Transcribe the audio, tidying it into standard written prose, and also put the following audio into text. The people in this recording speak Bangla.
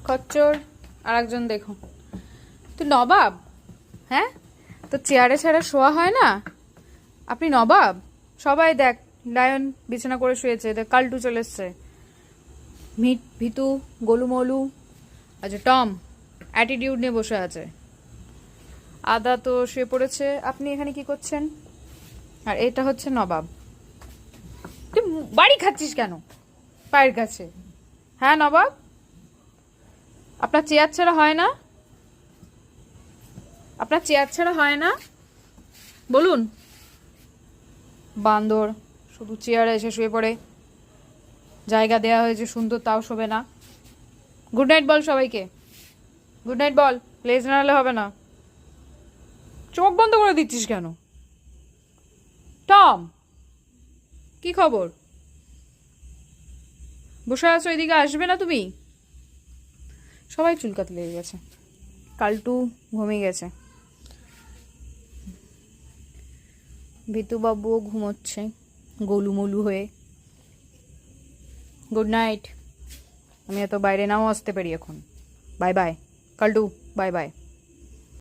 খচ্চর আর একজন দেখো, তুই নবাব? হ্যাঁ, তো চেয়ারে ছাড়া শোয়া হয় না? আপনি নবাব? সবাই দেখ, লায়ন বিছানা করে শুয়েছে, দেখ কালটু চলে এসছে, ভিতু, গোলুমলু, আচ্ছা টম অ্যাটিটিউড নিয়ে বসে আছে, আদা তো শুয়ে পড়েছে। আপনি এখানে কি করছেন? আর এটা হচ্ছে নবাব। তুই বাড়ি খাচ্ছিস কেন পায়ের কাছে? হ্যাঁ নবাব, আপনার চেয়ার ছাড়া হয় না? আপনার চেয়ার ছাড়া হয় না? বলুন। বান্দর, শুধু চেয়ারে এসে শুয়ে পড়ে, জায়গা দেয়া হয়েছে সুন্দর, তাও শোবে না। গুড নাইট বল সবাইকে, গুড নাইট বল, প্লেজ না হলে হবে না। চোখ বন্ধ করে দিচ্ছিস কেন? টম, কি খবর? বসে আছো, এদিকে আসবে না তুমি? সবাই চুলকাতে লেগে গেছে, কালটু ঘুমিয়ে গেছে, ভিতুবাবুও ঘুমোচ্ছে গোলুমলু হয়ে। Good night. আমি এত বাইরে নাও আসতে পারি এখন। Bye bye Kaltu, bye bye.